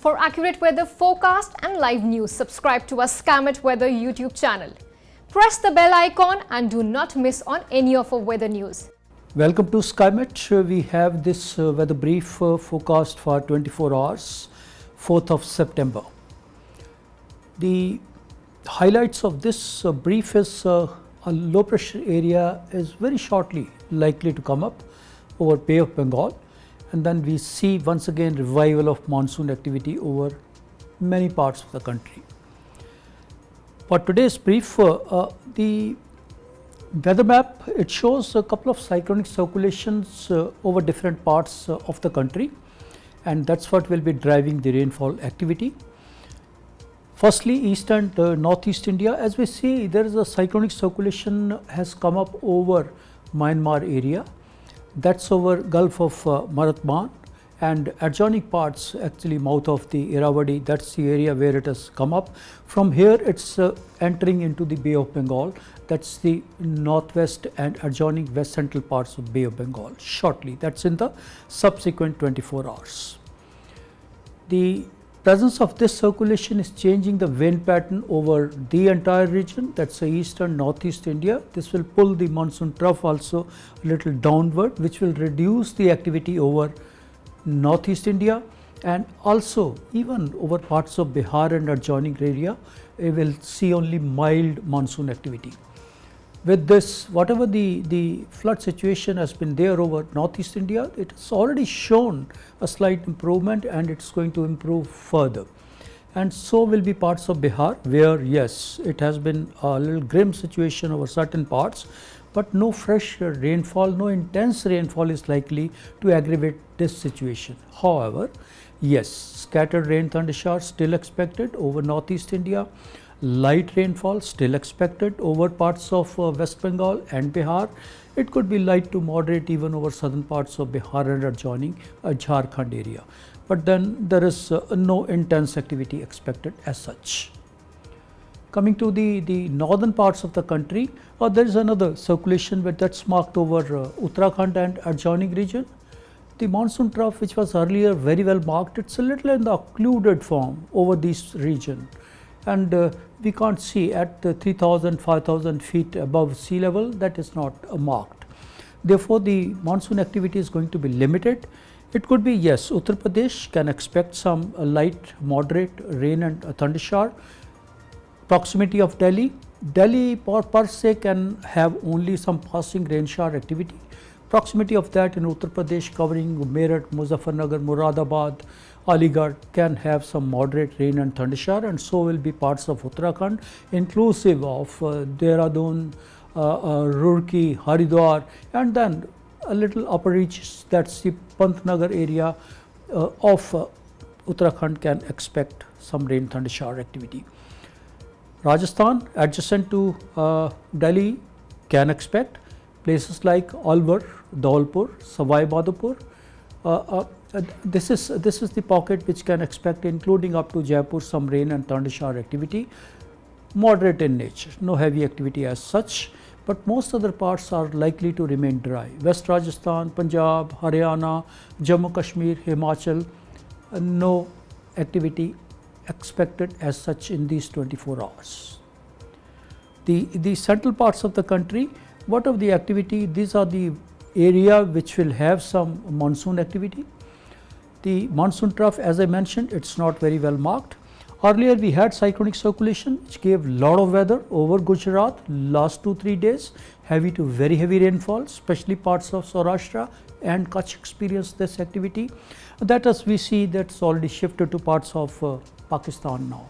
For accurate weather forecast and live news, subscribe to our Skymet Weather YouTube channel. Press the bell icon and do not miss on any of our weather news. Welcome to Skymet. We have this weather brief forecast for 24 hours, 4th of September. The highlights of this brief is a low pressure area is very shortly likely to come up over Bay of Bengal, and then we see once again revival of monsoon activity over many parts of the country. For today's brief, the weather map, it shows a couple of cyclonic circulations over different parts of the country, and that's what will be driving the rainfall activity. Firstly, east and northeast India, as we see, there is a cyclonic circulation has come up over Myanmar area. That's over Gulf of Marathman and adjoining parts, actually mouth of the Irrawaddy, that's the area where it has come up. From here it's entering into the Bay of Bengal, that's the northwest and adjoining west central parts of Bay of Bengal shortly, that's in the subsequent 24 hours. The presence of this circulation is changing the wind pattern over the entire region, that's the east and northeast India. This will pull the monsoon trough also a little downward, which will reduce the activity over northeast India, and also even over parts of Bihar and adjoining area, we will see only mild monsoon activity. With this, whatever the flood situation has been there over northeast India, it has already shown a slight improvement and it's going to improve further. And so will be parts of Bihar, where yes, it has been a little grim situation over certain parts, but no fresh rainfall, no intense rainfall is likely to aggravate this situation. However, yes, scattered rain thunder showers still expected over northeast India. Light rainfall still expected over parts of West Bengal and Bihar. It could be light to moderate even over southern parts of Bihar and adjoining Jharkhand area. But then there is no intense activity expected as such. Coming to the northern parts of the country, there is another circulation that's marked over Uttarakhand and adjoining region. The monsoon trough, which was earlier very well marked, it's a little in the occluded form over this region. And we can't see at 3,000, 5,000 feet above sea level, that is not marked. Therefore, the monsoon activity is going to be limited. It could be, yes, Uttar Pradesh can expect some light, moderate rain and thunder shower. Proximity of Delhi, per se can have only some passing rain shower activity. Proximity of that in Uttar Pradesh covering Meerut, Muzaffarnagar, Muradabad, Aligarh can have some moderate rain and thunder shower, and so will be parts of Uttarakhand, inclusive of Dehradun, Roorkee, Haridwar, and then a little upper reaches, that's the Pantnagar area of Uttarakhand can expect some rain thunder shower activity. Rajasthan, adjacent to Delhi, can expect places like Alwar, Dhawalpur, Sawai Madhopur. This is the pocket which can expect, including up to Jaipur, some rain and thunder shower activity, moderate in nature, no heavy activity as such, but most other parts are likely to remain dry. West Rajasthan, Punjab, Haryana, Jammu Kashmir, Himachal, no activity expected as such in these 24 hours. The central parts of the country, what of the activity, these are the area which will have some monsoon activity. The monsoon trough, as I mentioned, it's not very well marked. Earlier we had cyclonic circulation which gave lot of weather over Gujarat last 2-3 days, heavy to very heavy rainfall, especially parts of Saurashtra and Kutch experienced this activity. That, as we see, that's already shifted to parts of Pakistan now,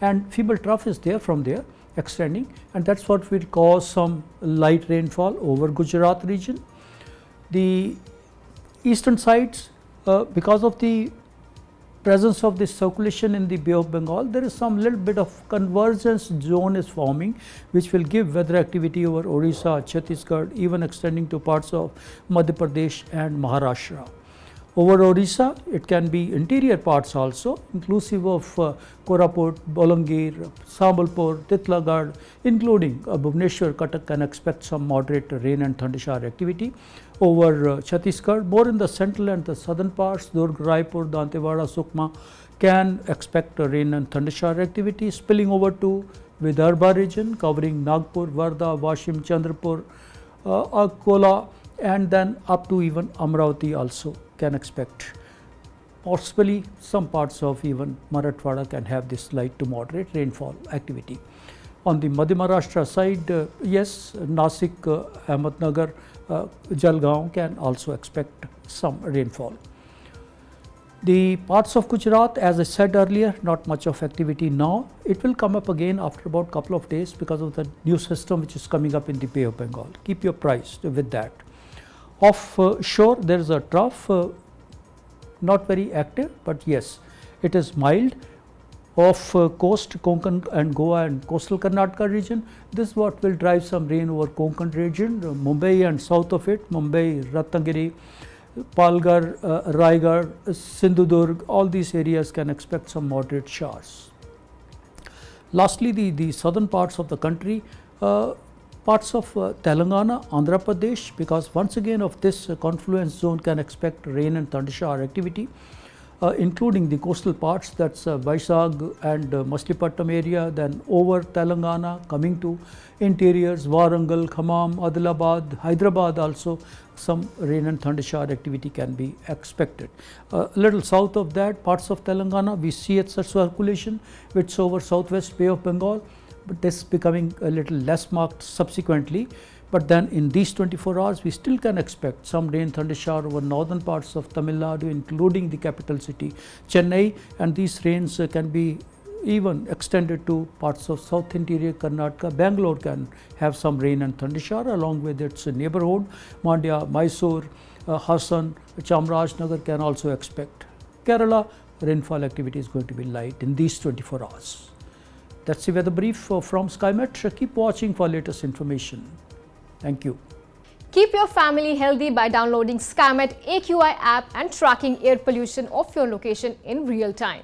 and feeble trough is there from there extending, and that's what will cause some light rainfall over Gujarat region. The eastern sides, because of the presence of this circulation in the Bay of Bengal, there is some little bit of convergence zone is forming, which will give weather activity over Orissa, Chhattisgarh, even extending to parts of Madhya Pradesh and Maharashtra. Over Orissa, it can be interior parts also, inclusive of Koraput, Bolangir, Sambalpur, Titlagarh, including Bhubaneswar, Cuttack can expect some moderate rain and thunder shower activity. Over Chhattisgarh, more in the central and the southern parts, Durg, Raipur, Dantewada, Sukma can expect a rain and thunder shower activity spilling over to Vidarbha region covering Nagpur, Wardha, Washim, Chandrapur, Akola, and then up to even Amravati also can expect. Possibly some parts of even Marathwada can have this light to moderate rainfall activity. On the Madhya Maharashtra side, yes, Nasik, Ahmednagar, Jalgaon can also expect some rainfall. The parts of Gujarat, as I said earlier, not much of activity now. It will come up again after about couple of days because of the new system which is coming up in the Bay of Bengal. Keep you apprised with that. Offshore, there is a trough, not very active, but yes, it is mild. Off coast, Konkan and Goa and coastal Karnataka region, this is what will drive some rain over Konkan region, Mumbai and south of it, Mumbai, Ratnagiri, Palghar, Raigad, Sindhudurg, all these areas can expect some moderate showers. Lastly, the southern parts of the country, parts of Telangana, Andhra Pradesh, because once again of this confluence zone can expect rain and thunder shower activity, including the coastal parts, that's Vaisag and Machilipatnam area, then over Telangana coming to interiors, Warangal, Khammam, Adilabad, Hyderabad also some rain and thunder shower activity can be expected. A little south of that, parts of Telangana, we see its circulation which is over southwest Bay of Bengal, but this is becoming a little less marked subsequently. But then in these 24 hours, we still can expect some rain thunder shower over northern parts of Tamil Nadu, including the capital city Chennai, and these rains can be even extended to parts of south interior Karnataka. Bangalore can have some rain and thunder shower along with its neighborhood. Mandya, Mysore, Hassan, Chamarajnagar can also expect. Kerala, rainfall activity is going to be light in these 24 hours. That's the weather brief from Skymet. Keep watching for latest information. Thank you. Keep your family healthy by downloading Skymet AQI app and tracking air pollution of your location in real time.